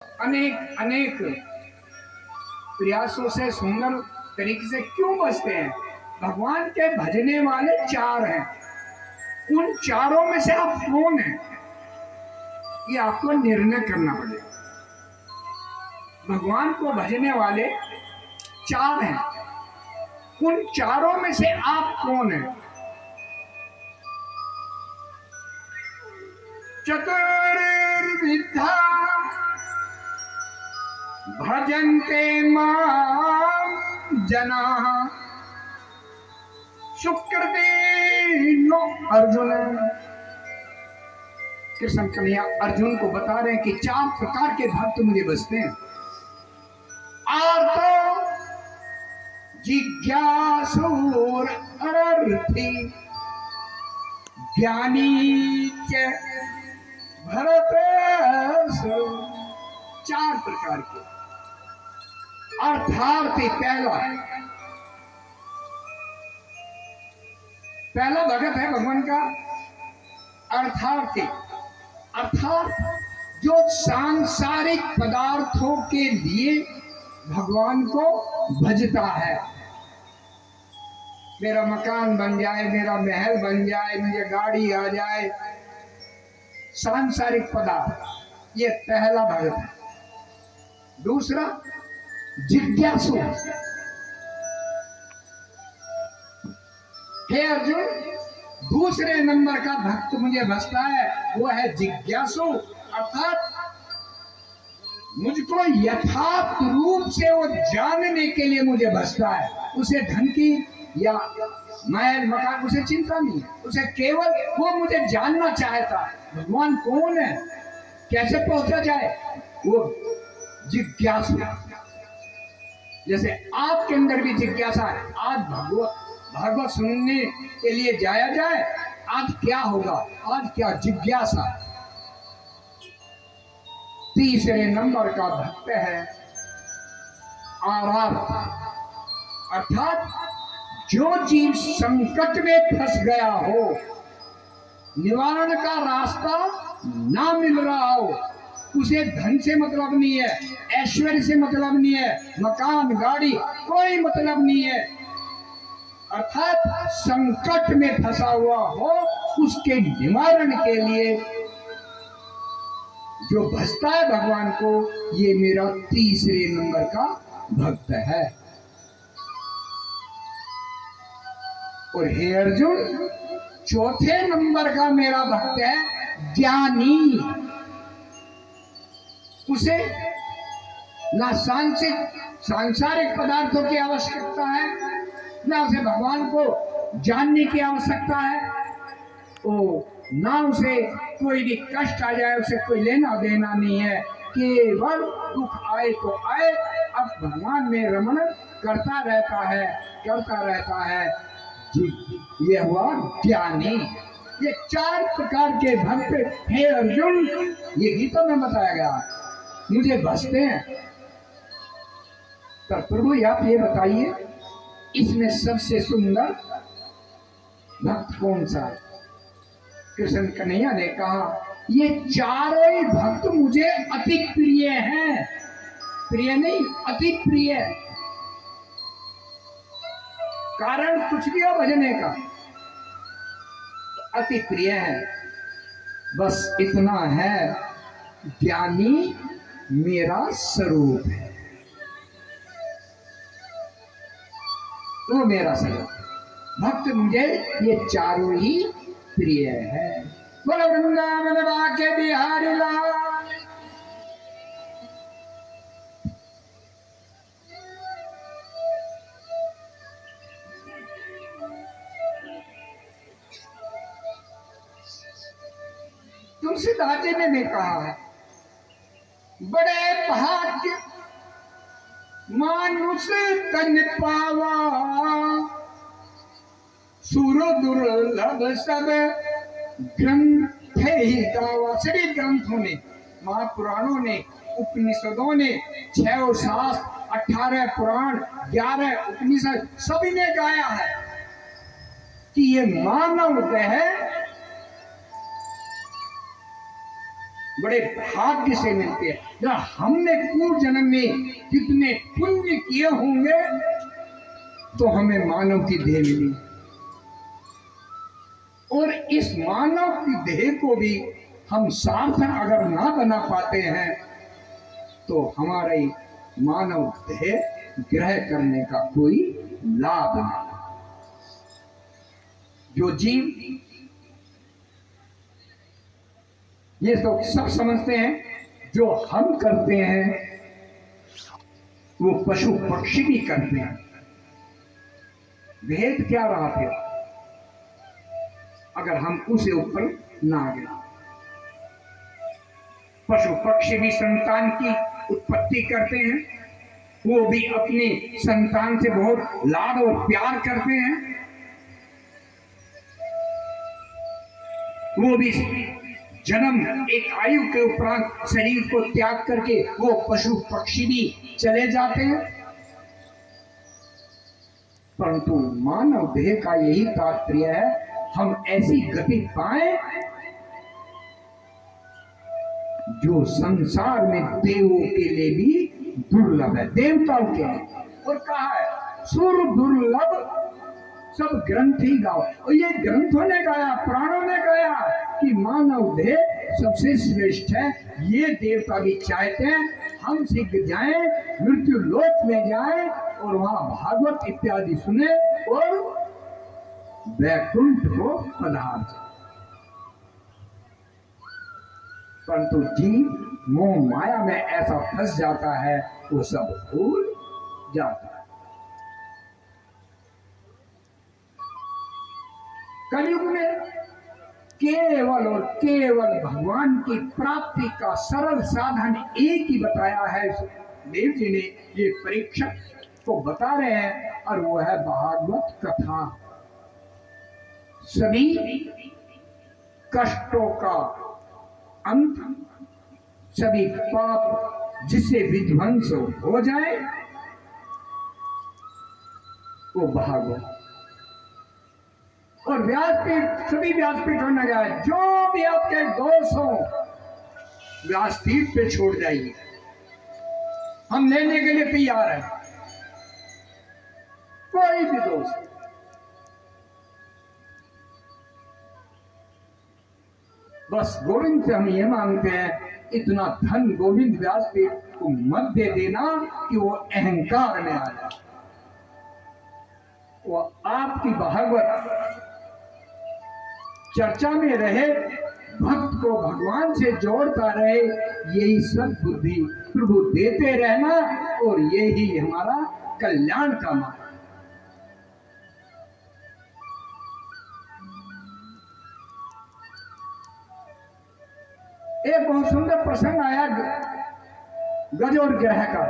अनेक अनेक प्रयासों से सुंदर तरीके से क्यों बचते हैं? भगवान के भजने वाले चार हैं। उन चारों में से आप कौन हैं, ये आपको निर्णय करना पड़ेगा। भगवान को भजने वाले चार हैं, उन चारों में से आप कौन हैं? चतुर्विधा भजन्ते मां जनाः सुकृतिनो अर्जुन। कृष्ण कन्हैया अर्जुन को बता रहे हैं कि चार प्रकार के भक्त मुझे बसते हैं। आर्तो जिज्ञासुर अर्थी ज्ञानी च भरत। चार प्रकार के अर्थार्थी। पहला भगत है भगवान का अर्थार्थी। अर्थात जो सांसारिक पदार्थों के लिए भगवान को भजता है। मेरा मकान बन जाए, मेरा महल बन जाए, मुझे गाड़ी आ जाए, सांसारिक पदार्थ, ये पहला भगत है। दूसरा जिज्ञासु। हे अर्जुन, दूसरे नंबर का भक्त मुझे भजता है, वो है जिज्ञासु। अर्थात मुझको यथार्थ रूप से वो जानने के लिए मुझे भजता है। उसे धन की या महल मकान उसे चिंता नहीं है, उसे केवल वो मुझे जानना चाहता है भगवान कौन है, कैसे पहुंचा जाए, वो जिज्ञासु। जैसे आपके अंदर भी जिज्ञासा है, आज भागवत सुनने के लिए जाया जाए, आज क्या होगा, आज क्या जिज्ञासा। तीसरे नंबर का भक्त है आरार्थ। अर्थात जो जीव संकट में फंस गया हो, निवारण का रास्ता ना मिल रहा हो, उसे धन से मतलब नहीं है, ऐश्वर्य से मतलब नहीं है, मकान गाड़ी कोई मतलब नहीं है। अर्थात संकट में फंसा हुआ हो, उसके निवारण के लिए जो भजता है भगवान को, ये मेरा तीसरे नंबर का भक्त है। और हे अर्जुन, चौथे नंबर का मेरा भक्त है ज्ञानी। उसे ना सांसारिक पदार्थों की आवश्यकता है, ना उसे भगवान को जानने की आवश्यकता है, ना उसे कोई भी कष्ट आ जाए उसे कोई लेना देना नहीं है। केवल दुख आए तो आए, अब भगवान में रमण करता रहता है। ये हुआ ज्ञानी। ये चार प्रकार के भक्त हे अर्जुन, ये गीता में बताया गया, मुझे भजते हैं। तो प्रभु आप ये बताइए, इसमें सबसे सुंदर भक्त कौन सा है? कृष्ण कन्हैया ने कहा, ये चारों ही भक्त मुझे अति प्रिय हैं। प्रिय नहीं, अति प्रिय। कारण कुछ भी हो भजने का, अति प्रिय है। बस इतना है, ज्ञानी मेरा स्वरूप है, तो मेरा स्वरूप। भक्त मुझे ये चारों ही प्रिय है। बोलो वृंदावन बाके बिहारी लाल। तुलसीदास जी ने भी कहा है, बड़े भाग्य मानुष तन पावा, सुर दुर्लभ सब ग्रंथ ही गावा। सभी ग्रंथों ने, महापुराणों ने, उपनिषदों ने, 6 शास्त्र, 18 पुराण, 11 उपनिषद, सभी ने गाया है कि ये मानव है, बड़े भाग्य से मिलते हैं। जब हमने पूर्व जन्म में कितने पुण्य किए होंगे तो हमें मानव की देह मिली, और इस मानव की देह को भी हम सार्थक अगर ना बना पाते हैं तो हमारे मानव देह ग्रह करने का कोई लाभ नहीं। जो जीव ये तो सब समझते हैं, जो हम करते हैं वो पशु पक्षी भी करते हैं। भेद क्या रहा फिर अगर हम उसे ऊपर ना गए? पशु पक्षी भी संतान की उत्पत्ति करते हैं, वो भी अपने संतान से बहुत लाड और प्यार करते हैं, वो भी जन्म एक आयु के उपरांत शरीर को त्याग करके वो पशु पक्षी भी चले जाते हैं। परंतु मानव देह का यही तात्पर्य है, हम ऐसी गति पाए जो संसार में देवों के लिए भी दुर्लभ है, देवताओं के लिए। और कहा है सुर दुर्लभ सब ग्रंथ ही गाओ, और ये ग्रंथों ने गाया, प्राणों ने गाया कि मानव देह सबसे श्रेष्ठ है। ये देवता भी चाहते हैं हम सीख जाएं, मृत्यु लोक में जाएं और वहां भागवत इत्यादि सुने और वैकुंठ को पधार जाए। परंतु जीव मोह माया में ऐसा फंस जाता है, वो सब भूल जाता है। कलयुग में केवल और केवल भगवान की प्राप्ति का सरल साधन एक ही बताया है। देव जी ने ये परीक्षक को बता रहे हैं, और वो है भागवत कथा। सभी कष्टों का अंत, सभी पाप जिससे विध्वंस हो जाए वो भागवत। और व्यासपीठ, सभी व्यासपीठों ने कहा जो भी आपके दोष हो व्यासपीठ पे छोड़ जाइए, हम लेने के लिए तैयार हैं, कोई भी दोष। बस गोविंद से हम ये मांगते हैं, इतना धन गोविंद व्यासपीठ को मत दे देना कि वो अहंकार में आ जाए। वो आपकी भागवत चर्चा में रहे, भक्त को भगवान से जोड़ता रहे, यही सब बुद्धि प्रभु देते रहना, और यही हमारा कल्याण का मार्ग। एक बहुत सुंदर प्रसंग आया गज और ग्रह का।